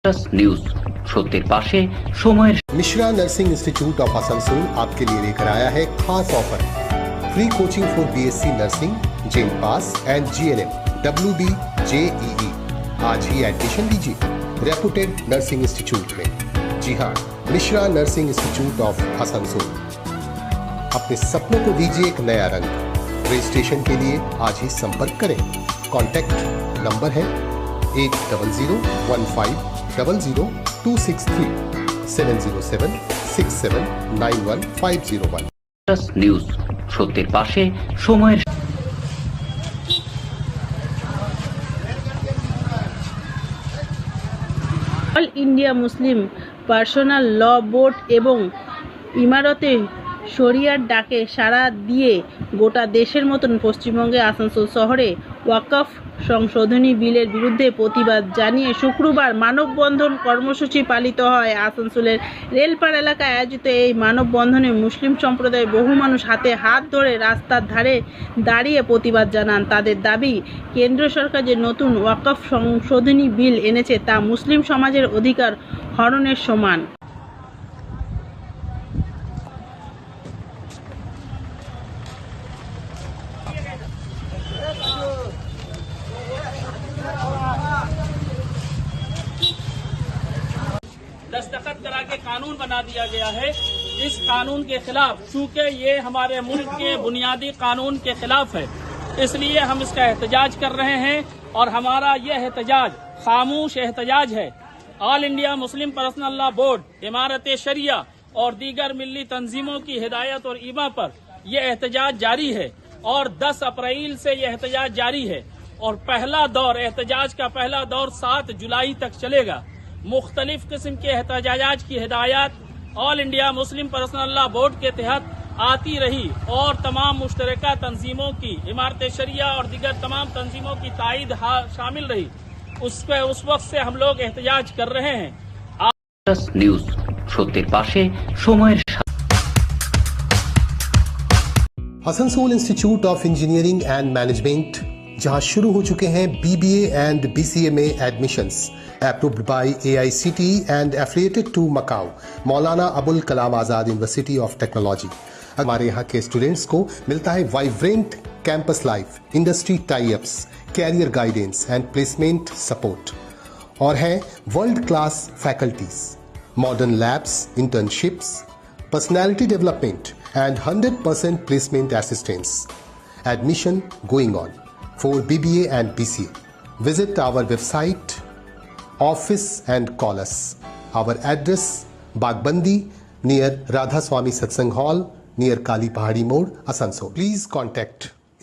News সত্যের পাশে সময়ের। Mishra nursing institute of Asansol आपके लिए लेकर आया है खास offer. Free coaching for BSc nursing, जेम पास एंड जीएनएम, WB, JEE। आज ही एडमिशन लीजिए रेपुटेड नर्सिंग इंस्टीट्यूट में। जी हाँ, Mishra nursing institute of Asansol. अपने सपनों को दीजिए एक नया रंग। रजिस्ट्रेशन के लिए आज ही संपर्क करें। कॉन्टैक्ट नंबर है 8001500263 70767911501। নিউজ সত্যের পাশে সময়ের। অল ইন্ডিয়া মুসলিম পার্সোনাল ল বোর্ড এবং ইমারতে শরিয়ার ডাকে সাড়া দিয়ে গোটা দেশের মতন পশ্চিমবঙ্গে আসানসোল শহরে ওয়াকফ সংশোধনী বিলের বিরুদ্ধে প্রতিবাদ জানিয়ে শুক্রবার মানববন্ধন কর্মসূচি পালিত হয়। আসানসোলের রেলপাড় এলাকায় আয়োজিত এই মানববন্ধনে মুসলিম সম্প্রদায়ের বহু মানুষ হাতে হাত ধরে রাস্তার ধারে দাঁড়িয়ে প্রতিবাদ জানান। তাদের দাবি, কেন্দ্র সরকার যে নতুন ওয়াকফ সংশোধনী বিল এনেছে তা মুসলিম সমাজের অধিকার হরণের সমান। दस्तखत करा के कानून बना दिया गया है। इस कानून के खिलाफ, चूंकि ये हमारे मुल्क के बुनियादी कानून के खिलाफ है, इसलिए हम इसका एहतजाज कर रहे हैं और हमारा यह एहतजाज खामोश एहतजाज है। All India Muslim personal law board, इमारत शरिया और दीगर मिली तंजीमों की हिदायत और ईमा पर यह एहतजाज जारी है और 10 अप्रैल से यह एहतजाज जारी है और पहला दौर, एहतजाज का पहला दौर 7 जुलाई तक चलेगा। मुख्तलिफ किस्म के एहतजाज की हिदायत all India Muslim personal law board के तहत आती रही और तमाम मुश्तरका तंजीमों की, इमारत शरिया और दीगर तमाम तंजीमों की तायद शामिल रही। उस वक्त से हम लोग एहतजाज कर रहे हैं। নিউজ সত্যের পাশে সময়ের। Asansol institute of engineering and management, जहां शुरू हो चुके हैं BBA एंड BCA में admissions. Approved by AICTE and affiliated to Macau, Maulana Abul Kalam Azad university of technology. हमारे यहाँ के स्टूडेंट्स को मिलता है vibrant campus life, industry tie ups, career guidance and placement support, और हैं world class faculties, modern labs, internships, personality development and 100% placement assistance. Admission going on for BBA and BCA. Visit our website, office and call us. Our address, Bagbandi near Radha Swami Satsang Hall near Kali Pahadi Mode, Asansol. Please contact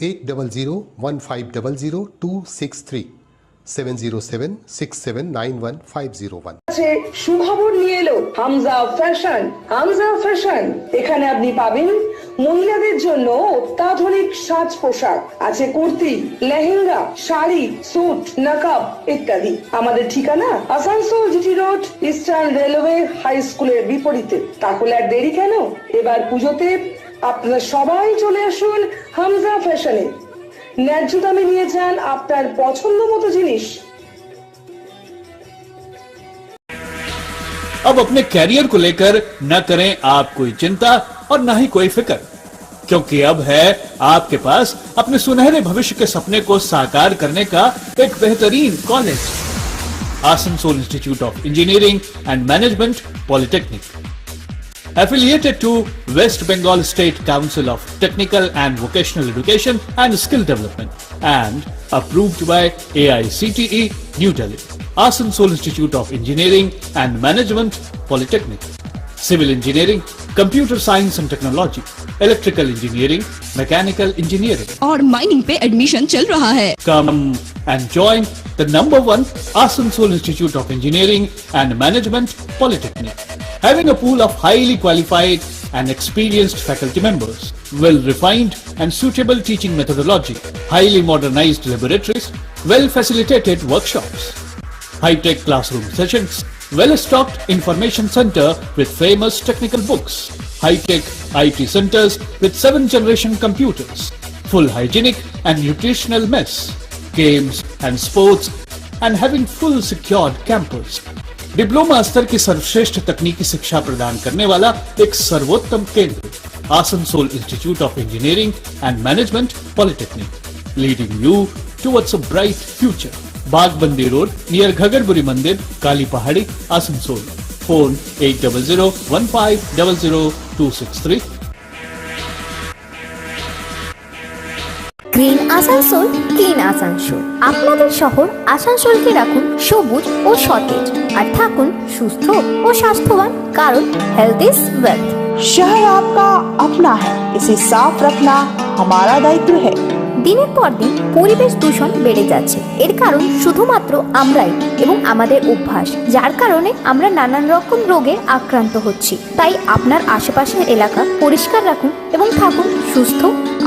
8001500263 70767911501। সুখবর নিয়ে এলো Hamza fashion. Hamza fashion, এখানে আপনি পাবেন মহিলাদের জন্য অত্যাধুনিক সাজ পোশাক, আছে কুর্তি, লেহেঙ্গা, শাড়ি, স্যুট, নকাব ইত্যাদি। আমাদের ঠিকানা Asansol GT road, eastern railway high স্কুলের বিপরীতে। তাহলে আর দেরি কেন? এবার পুজোতে আপনারা সবাই চলে আসুন হামজা ফ্যাশনে। ন্যায্য দামে নিয়ে যান আপনার পছন্দ মতো জিনিস। अब अपने कैरियर को लेकर न करें आप कोई चिंता और न ही कोई फिक्र, क्योंकि अब है आपके पास अपने सुनहरे भविष्य के सपने को साकार करने का एक बेहतरीन college, Asansol institute of engineering and management polytechnic, affiliated to West Bengal State Council of Technical and Vocational Education and Skill Development, and approved by AICTE, New Delhi. Asansol Institute of Engineering and Management Polytechnic, Civil Engineering, Computer Science and Technology, Electrical Engineering, Mechanical Engineering और mining पे admission चल रहा है। Come and join the #1 Asansol Institute of Engineering and Management Polytechnic, having a pool of highly qualified and experienced faculty members, well-refined and suitable teaching methodology, highly modernized laboratories, well-facilitated workshops, high-tech classroom sessions, well-stocked information center with famous technical books, high-tech IT centers with 7th-generation computers, full hygienic and nutritional mess, games and sports, and having full secured campus. Diploma स्तर की सर्वश्रेष्ठ तकनीकी शिक्षा प्रदान करने वाला एक सर्वोत्तम केंद्र Asansol institute of engineering and management polytechnic, leading you towards a bright future. Bagbandi road near Ghagarburi मंदिर, Kali Pahari, Asansol. Phone 8001500263। Green Asansol, clean Asansol. আপনাদের শহর আসানসোলকে রাখুন সবুজ ও সতেজ, আর থাকুন সুস্থ ও স্বাস্থ্যবান, কারণ হেলথ ইজ ওয়েলথ। शहर आपका अपना है, इसे साफ रखना हमारा दायित्व है। দিনের পর দিন পরিবেশ দূষণ বেড়ে যাচ্ছে। এর কারণ শুধুমাত্র আমরাই এবং আমাদের অভ্যাস, যার কারণে আমরা নানান রকম রোগে আক্রান্ত হচ্ছি। তাই আপনার আশেপাশের এলাকা পরিষ্কার রাখুন এবং থাকুন সুস্থ।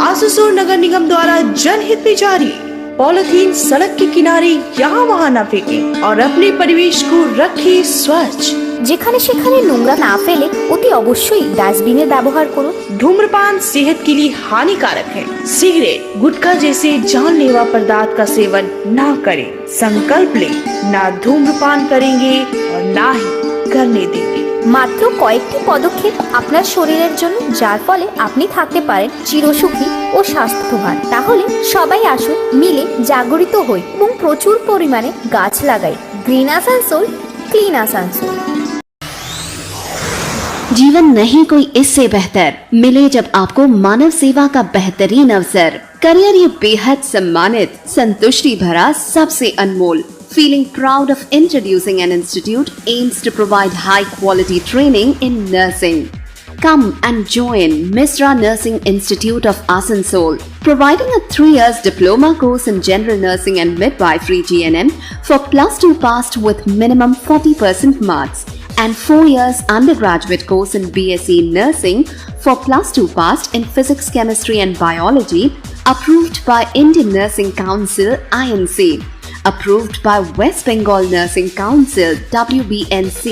आसनसोल नगर निगम द्वारा जनहित में जारी। पॉलिथीन सड़क के किनारे यहाँ वहाँ न फेंकें और अपने परिवेश को रखें स्वच्छ। যেখানে সেখানে নোংরা না ফেলে অতি অবশ্যই ডাস্টবিনের ব্যবহার করুন। धूम्रपान सेहत के लिए हानिकारक है। सिगरेट, गुटखा जैसे जानलेवा पदार्थ का सेवन न करें। संकल्प ले, ना धूम्रपान करेंगे और ना ही करने देंगे। মাত্র কয়েকটি পদক্ষেপ আপনার শরীরের জন্য, যার ফলে আপনি থাকতে পারেন চিরসুখী ও স্বাস্থ্যবান। তাহলে সবাই আসুন, মিলে জাগরিত হই এবং প্রচুর পরিমাণে গাছ লাগাই। Green Asansol, clean Asansol. जीवन नहीं कोई इससे बेहतर मिले जब आपको मानव सेवा का बेहतरीन अवसर। करियर ये बेहद सम्मानित, संतुष्टि भरा, सबसे अनमोल। Feeling proud of introducing an institute aims to provide high quality training in nursing. Come and join Misra Nursing Institute of Asansol, providing a 3 years diploma course in general nursing and midwifery GNM for +2 passed with minimum 40% marks, and 4 years undergraduate course in BSc Nursing for +2 passed in physics, chemistry and biology, approved by Indian Nursing Council INC, approved by West Bengal Nursing Council WBNC,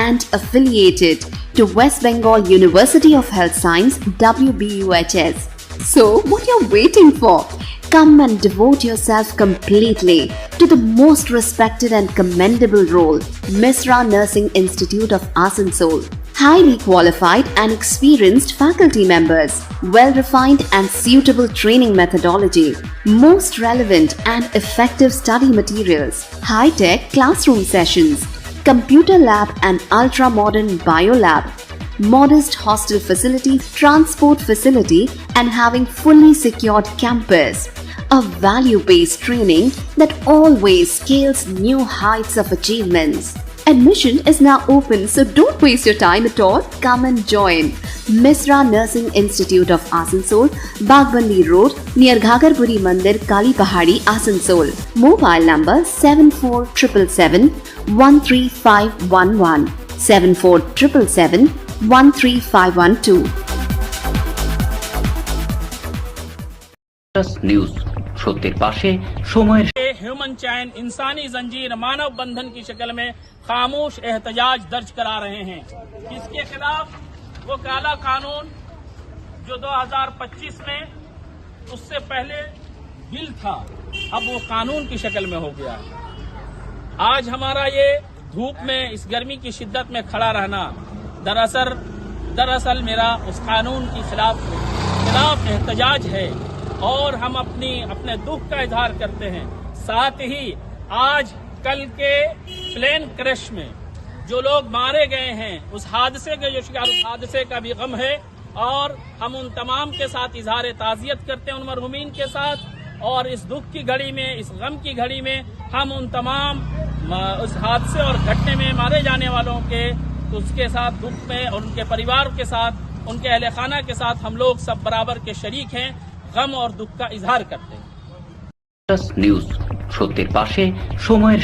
and affiliated to West Bengal University of Health Science WBUHS. So what you're waiting for? Come and devote yourself completely to the most respected and commendable role, Misra Nursing Institute of Asansol. Highly qualified and experienced faculty members, well-refined and suitable training methodology, most relevant and effective study materials, high-tech classroom sessions, computer lab and ultra-modern biolab, modest hostel facility, transport facility, and having fully secured campus. A value-based training that always scales new heights of achievements. Admission is now open, so don't waste your time at all. Come and join Misra Nursing Institute of Asansol, Bagbandi Road near Ghagarburi Mandir, Kali Pahadi, Asansol. Mobile number 7477713511, 7477713512. News, সত্যের পাশে সময়ের human chain, इंसानी जंजीर, मानव बंधन की शक्ल में खामोश एहतजाज दर्ज करा रहे हैं। इसके खिलाफ वो काला कानून जो 2025 में, उससे पहले बिल था, अब वो कानून की शक्ल में हो गया। आज हमारा ये धूप में, इस गर्मी की शिद्दत में खड़ा रहना दरअसल मेरा उस कानून के खिलाफ एहतजाज है, और हम अपने दुख का इजहार करते हैं। साथ ही आज कल के प्लेन क्रैश में जो लोग मारे गए हैं, उस हादसे के जो शिकार, उस हादसे का भी गम है, और हम उन तमाम के साथ इजहार ताज़ियत करते हैं, उन मरहूमीन के साथ। और इस दुख की घड़ी में, इस गम की घड़ी में, हम उन तमाम उस हादसे और घटने में मारे जाने वालों के उसके साथ दुख में, और उनके परिवार के साथ, उनके अहले खाना के साथ हम लोग सब बराबर के शरीक हैं, गम और दुख का इजहार करते हैं। নিউজ, সত্যের পাশে সময়ের